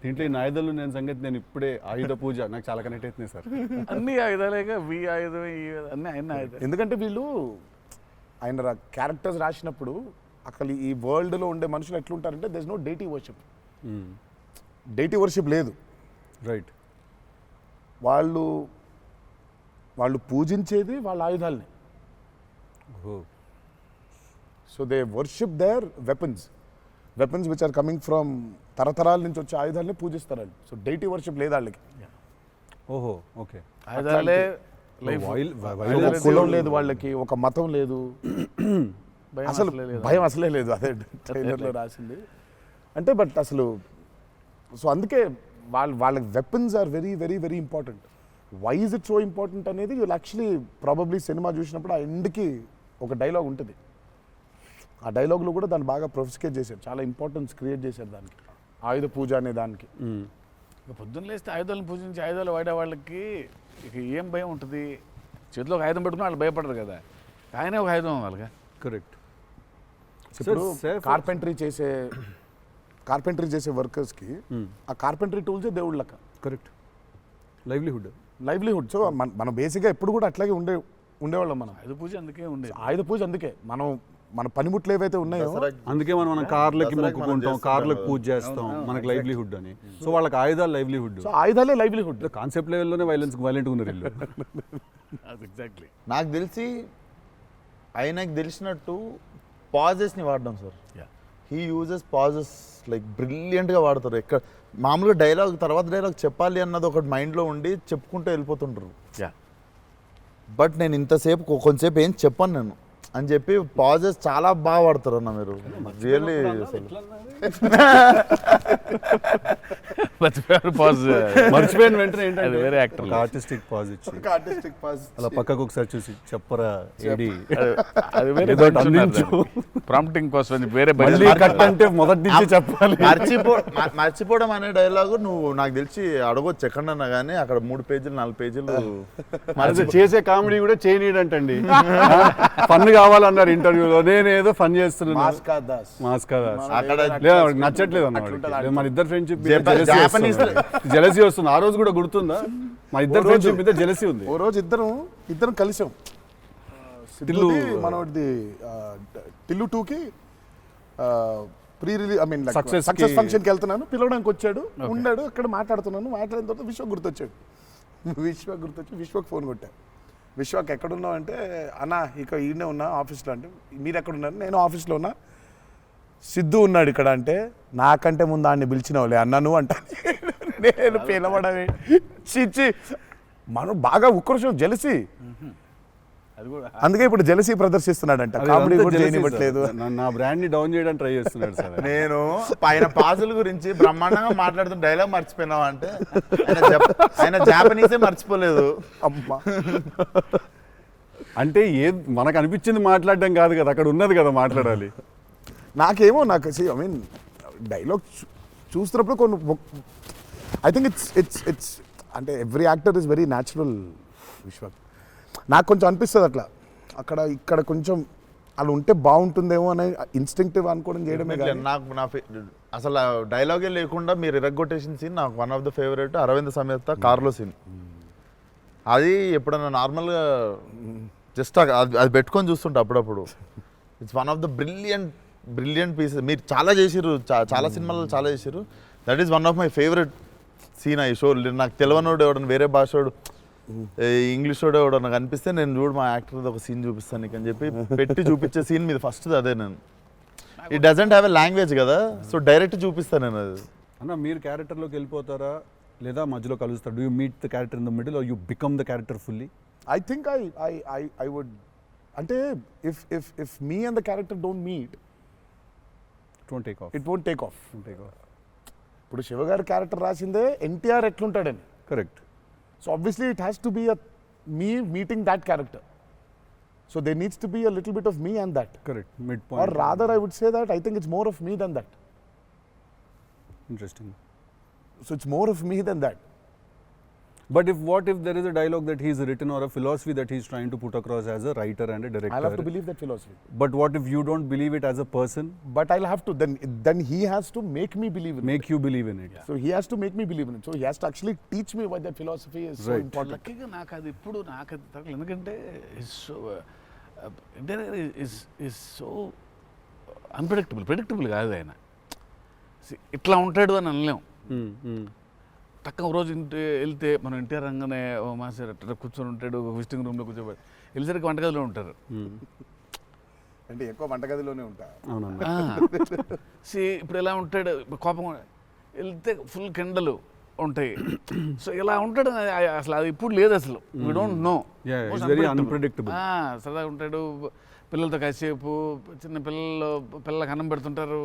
దీంట్లో. ఈ ఆయుధాలు నేను సంగతి నేను ఇప్పుడే ఆయుధ పూజ నాకు చాలా కనెక్ట్ అవుతున్నాయి సార్. అన్ని ఆయుధాలేక వి ఆయుధం అన్ని ఆయన ఆయుధాలు. ఎందుకంటే వీళ్ళు ఆయన క్యారెక్టర్స్ రాసినప్పుడు అసలు ఈ వరల్డ్లో ఉండే మనుషులు ఎట్లుంటారంటే there is no deity worship. Deity worship లేదు. రైట్. వాళ్ళు పూజించేది వాళ్ళ ఆయుధాలని. So they worship their weapons which are coming from తరతరాల నుంచి వచ్చే ఆయుధాలని పూజిస్తారు వాళ్ళు. సో డైటీ వర్షిప్ లేదు వాళ్ళకి. ఓహో, ఓకే. ఆయుధాలే లైఫ్ ఒక కులం లేదు వాళ్ళకి, ఒక మతం లేదు, అసలు భయం అసలే లేదు. అదే ట్రైలర్లో రాసింది అంటే. బట్ అసలు సో అందుకే వాళ్ళ weapons are very very very important. Why is it so important అనేది వీళ్ళు యాక్చువల్లీ ప్రాబబ్లీ సినిమా చూసినప్పుడు ఆ ఎండ్కి ఒక డైలాగ్ ఉంటుంది. ఆ డైలాగ్లో కూడా దాన్ని బాగా ప్రొఫిస్కేట్ చేశారు, చాలా ఇంపార్టెన్స్ క్రియేట్ చేశారు దానికి, ఆయుధ పూజ అనే దానికి. పొద్దున్న లేస్తే ఆయుధాలను పూజించి ఆయుధాలు వాడే వాళ్ళకి ఇక ఏం భయం ఉంటుంది? చేతిలో ఒక ఆయుధం పెట్టుకుని వాళ్ళు భయపడరు కదా, ఆయనే ఒక ఆయుధం వాళ్ళగా. కరెక్ట్. ఇప్పుడు కార్పెంటరీ చేసే వర్కర్స్కి ఆ కార్పెంటరీ టూల్సే దేవుళ్ళ లెక్క. కరెక్ట్. లైవ్లీహుడ్. సో మనం బేసిక్గా ఎప్పుడు కూడా అట్లాగే ఉండేవాళ్ళం. మనం ఆయుధ పూజ అందుకే ఉండేది. ఆయుధ పూజ అందుకే మన పనిముట్లు ఏవైతే ఉన్నాయో అందుకే మనం కార్లకి మొక్కుకుంటాం, కార్లకు పూజ చేస్తాం, మనకి లైవ్లీహుడ్ అని. సో వాళ్ళకి ఆయుధాలు లైవ్లీహుడ్. సో ఆయుధాలే లైవ్లీహుడ్. కాన్సెప్ట్ లెవెల్లోనే వైలెంట్గా ఉన్నారు వీళ్ళు. ఎగ్జాక్ట్లీ. నాకు తెలిసి ఆయనకు తెలిసినట్టు పాజెస్ని వాడడం sir. He uses pauses like బ్రిలియంట్గా వాడతారు. ఎక్కడ మామూలుగా డైలాగ్ తర్వాత డైలాగ్ చెప్పాలి అన్నది ఒకటి మైండ్లో ఉండి చెప్పుకుంటూ వెళ్ళిపోతుంటారు. బట్ నేను ఇంతసేపు కొంచెంసేపు ఏం చెప్పాను నేను అని చెప్పి పాజెస్ చాలా బాగా వాడతారు అన్న మీరు. రియల్లీ మర్చిపోయిన వెంటనే అది వేరే యాక్టర్ ఆర్టిస్టిక్ పాజ్ ఇచ్చి అలా పక్కకు ఒకసారి చూసి చెప్పరా ఏడి అది వేరే ప్రాంప్టింగ్ కోసం అని వేరే కట్ అంటే మొదటి నుంచి చెప్పాలి. మర్చిపోవడం అనే డైలాగు నువ్వు నాకు తెలిసి అడగొచ్చు ఎక్కడన్నా కానీ అక్కడ 3 పేజీలు 4 పేజీలు చేసే కామెడీ కూడా చేయనీడంటండి. ఫన్ కావాలన్నారు ఇంటర్వ్యూలో, నేనేదో ఫన్ చేస్తున్నాను. మాస్కా దాస్ అక్కడ నచ్చట్లేదు అన్నమాట. మన ఇద్దరు ఫ్రెండ్షిప్ జెలసీ వస్తుంది. ఆ రోజు కూడా గుర్తుందా? మా ఇద్దరు ఫ్రెండ్షిప్ మీద జెలసీ ఉంది. ఓ రోజు ఇద్దరం కలిసాం. మనది టిల్లు 2కి ప్రీ రిలీజ్ సక్సెస్ ఫంక్షన్కి వెళ్తున్నాను, పిలవడానికి వచ్చాడు, ఉన్నాడు అక్కడ, మాట్లాడిన తర్వాత విశ్వక్ గుర్తొచ్చాడు. విశ్వక్ ఫోన్ కొట్టా. విశ్వక్ ఎక్కడున్నావు అంటే, అన్న ఇక ఈయనే ఉన్నా ఆఫీస్లో. అంటే మీరు ఎక్కడున్నారు? నేను ఆఫీస్లో ఉన్నా. సిద్ధు ఉన్నాడు ఇక్కడ అంటే, నాకంటే ముందు ఆయన్ని పిలిచినవులే అన్నా నువ్వు అంటా. నేను పిలవడమే చిచ్చి. మనం బాగా ఉక్రోషం, జెలసీ. అందుకే ఇప్పుడు జెలసీ ప్రదర్శిస్తున్నాడంట. కామెడీ కూడా చేయనివ్వట్లేదు. నా బ్రాండ్ ని డౌన్ చేయడానికి ట్రై చేస్తున్నాడు సార్. నేను పైన పాజుల గురించి బ్రహ్మాండంగా మాట్లాడుతున్న డైలాగ్ మర్చిపోయినావు అంటే ఆయన జాపనీసే మర్చిపోలేదు. అమ్మా అంటే మనకు అనిపించింది మాట్లాడడం కాదు కదా, అక్కడ ఉన్నది కదా మాట్లాడాలి. నాకేమో ఐ మీన్ డైలాగ్ చూస్తున్నప్పుడు కొన్ని ఐ థింక్ ఇట్స్ అంటే every actor is very natural. Vishwak నాకు కొంచెం అనిపిస్తుంది అట్లా, ఇక్కడ కొంచెం అలా ఉంటే బాగుంటుందేమో అనే ఇన్స్టింక్టివ్ అనుకోవడం చేయడమే. నాకు అసలు డైలాగే లేకుండా మీరు ఇరగ్గొట్టేసిన సీన్ నాకు one of the favourite. Aravinda Sametha కార్లో సీన్. అది ఎప్పుడన్నా నార్మల్గా జస్ట్ అది పెట్టుకొని చూస్తుంటా అప్పుడప్పుడు. It's one of the brilliant pieces. మీరు చాలా చేసిర్రు, చాలా సినిమాల్లో చాలా చేసిర్రు. That is one of my favourite scene. ఈ షో నాకు తెలియనోడు ఎవడన్నా, వేరే భాషోడు, ఇంగ్లీష్ వాడు ఎవడన్నా కనిపిస్తే నేను చూడు మా యాక్టర్ ఒక సీన్ చూపిస్తాను నీకు అని చెప్పి పెట్టి చూపించే సీన్ మీద ఫస్ట్ అదే. నేను it doesn't have a language కదా, సో డైరెక్ట్ చూపిస్తాను నేను. అది అన్న మీరు క్యారెక్టర్లోకి వెళ్ళిపోతారా లేదా మధ్యలో కలుస్తారు? Do you meet the character in the middle or you become the character fully? I think I would. అంటే if me and the character don't meet, it won't take off. ఇప్పుడు శివగారి క్యారెక్టర్ రాసిందే ఎన్టీఆర్ ఎట్లుంటాడని. Correct. So obviously it has to be me meeting that character. So there needs to be a little bit of me and that. Correct. Midpoint. Or rather I would say that I think it's more of me than that. Interesting. So it's more of me than that. But what if there is a dialogue that he's written or a philosophy that he's trying to put across as a writer and a director? I'll have to believe that philosophy. But what if you don't believe it as a person? But I'll have to, then he has to make me believe in it. Make you believe in it. Yeah. So he has to make me believe in it. So he has to actually teach me why that philosophy is so important. లక్కీగా నాకు అది ఇప్పుడు నాకు అది తగ్గలేదు. ఎందుకంటే is so predictable కాదు ఆయన. ఇట్లా ఉంటాడు అని అనలేం. టక్క ఒక రోజు వెళ్తే మనం ఎన్టీఆర్ రంగానే ఓ మాస్టర్ అట్లా కూర్చొని ఉంటాడు, విజిటింగ్ రూమ్లో కూర్చోబెట్టి వెళ్ళేసరికి వంటగదిలో ఉంటారు. అంటే ఎక్కువ వంటగదిలోనే ఉంటా. ఇప్పుడు ఎలా ఉంటాడు, కోపం వెళ్తే ఫుల్ కెండలు, ఉంటాయి. సో ఇలా ఉంటాడు అసలు అది ఇప్పుడు లేదు అసలు. We don't know. Yeah, it's very unpredictable. సరదాగా ఉంటాడు, పిల్లలతో కాసేపు, చిన్న పిల్లలకు అన్నం పెడుతుంటారు.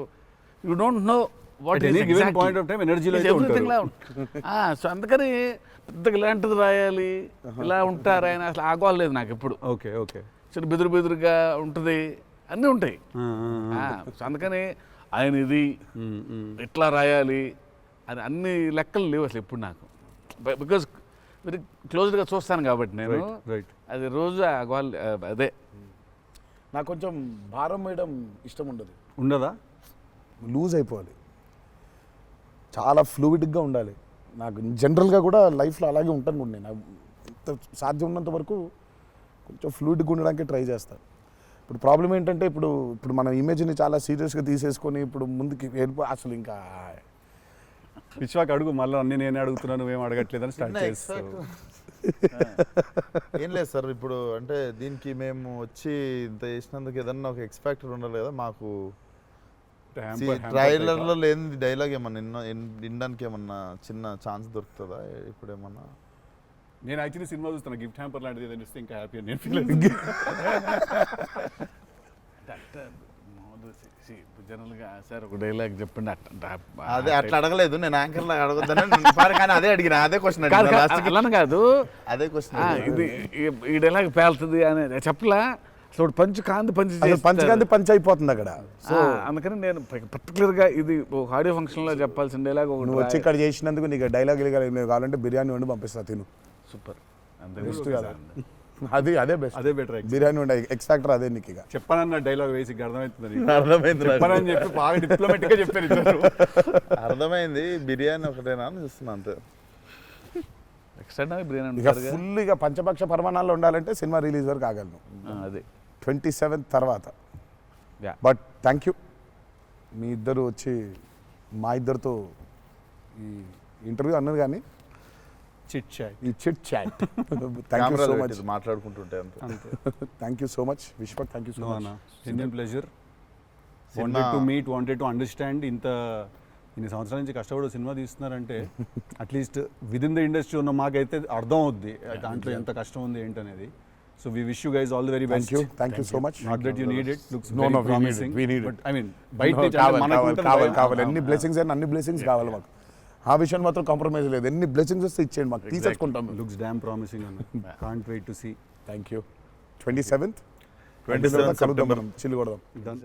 You don't know what At any given point of time energy లో అయితే ఉంటారు. సో అందుకని పెద్దగా ఇలాంటిది రాయాలి, ఇలా ఉంటారు ఆయన, అసలు ఆగోలేదు నాకు ఎప్పుడు. Okay okay. చిన్న బెదురుగా ఉంటుంది, అన్నీ ఉంటాయి. సో అందుకని ఆయన ఇది ఇట్లా రాయాలి అని అన్ని లెక్కలు లేవు అసలు ఎప్పుడు నాకు. బికాజ్ వెరీ క్లోజ్గా చూస్తాను కాబట్టి నేను. రైట్. అది రోజు ఆ గోల్ అదే. నాకు కొంచెం భారం వేయడం ఇష్టం ఉండదు. ఉండదా? లూజ్ అయిపోవాలి, చాలా ఫ్లూయిడ్గా ఉండాలి. నాకు జనరల్గా కూడా లైఫ్లో అలాగే ఉంటాను కూడా నేను. ఎంత సాధ్యం ఉన్నంత వరకు కొంచెం ఫ్లూయిడ్గా ఉండడానికి ట్రై చేస్తాను. ఇప్పుడు ప్రాబ్లం ఏంటంటే ఇప్పుడు మన ఇమేజ్ని చాలా సీరియస్గా తీసేసుకొని ఇప్పుడు ముందుకి అసలు ఇంకా విశ్వాక్ అడుగు, మళ్ళీ అన్ని నేనే అడుగుతున్నాను, నువ్వేం అడగట్లేదని స్టార్ట్ చేస్తావు. ఏం లేదు సార్, ఇప్పుడు అంటే దీనికి మేము వచ్చి ఇంత చేసినందుకు ఏదన్నా ఒక ఎక్స్పెక్టర్ ఉండాలి కదా మాకు. ట్రైలర్లో లేని డైలాగ్ ఏమన్నా వినడానికి ఏమన్నా చిన్న ఛాన్స్ దొరుకుతుందా ఇప్పుడు ఏమన్నా? నేను యాక్చువల్లీ సినిమా చూస్తాను, గిఫ్ట్ హ్యాంపర్ లాంటిది ఏదైనా ఇస్తే ఇంకా హ్యాపీ అని నేను ఫీల్ జనరల్గా సార్ ఒక డైలాగ్ చెప్పండి. అదే అట్లా అడగలేదు నేను, యాంకర్ లాగా అడగొద్దని కానీ అదే అడిగిన, అదే క్వశ్చన్ అలా కాదు, అదే క్వశ్చన్. ఇది ఈ డైలాగ్ పేలుతుంది అని చెప్పలా. అసలు పంచ్ పంచకాంతి పంచ్ అయిపోతుంది అక్కడ. సో అందుకని నేను పర్టికులర్గా ఇది ఒక ఆడియో ఫంక్షన్లో చెప్పాల్సిన డైలాగ్ ఒకటి. నువ్వు వచ్చి ఇక్కడ చేసినందుకు నీకు డైలాగ్ కావాలంటే బిర్యానీ వండి పంపిస్తా, తిను. సూపర్. బెస్ట్ కదా అది, అదే బెస్ట్, అదే బెటర్. బిర్యానీ వండి ఎక్స్ ఫ్యాక్టర్ అదే నీకు. ఇక చెప్పానన్న డైలాగ్ వేసి అర్థమవుతుంది, అర్థమైంది చెప్పానని చెప్పి బాగా డిప్లొమాటిక్ గా చెప్పారు ఇద్దరు. అర్థమైంది. బిర్యానీ ఒకటేనా అని చూస్తున్నా అంతే. ఎక్స్ట్రా బిర్యానీ ఇక ఫుల్ ఇక పంచపక్ష పరమాణాల్లో ఉండాలంటే సినిమా రిలీజ్ వరకు ఆగలను. అదే 27th తర్వాత. బట్ థ్యాంక్ యూ, మీ ఇద్దరు వచ్చి మా ఇద్దరితో ఈ ఇంటర్వ్యూ అన్నారు కానీ చిట్ చాట్, ఈ chit chat. Thank you so much. మాట్లాడుకుంటుంటే అంతే. Thank you so much Vishwak, thank you so much. Genuine pleasure. Wanted to meet, wanted to understand. ఇన్ని సంవత్సరాల నుంచి కష్టపడి సినిమా తీస్తున్నారంటే at least with in the industry ఉన్న మాకైతే అర్థం అవుద్ది దాంట్లో ఎంత కష్టం ఉంది ఏంటనేది. So we wish you guys all the very best. Thank you so much. Not that you need it. Looks No, very promising. we need it. But I mean, బయట నుంచి అంటే మనకు ఉంటుంది భయం. కావాలి అన్ని బ్లెస్సింగ్స్ అండ్ అన్ని బ్లెస్సింగ్స్ కావాలి మాకు. ఆ విషయం మాత్రం కాంప్రమైజ్ లేదు. ఎన్ని బ్లెస్సింగ్స్ వస్తే ఇచ్చేయండి మాకు, తీసేసుకుంటాం. Looks damn promising అన్న. Can't wait to see. Thank you. 27th 27th కలుద్దాం మనం, చిల్లు కొడదాం. Done.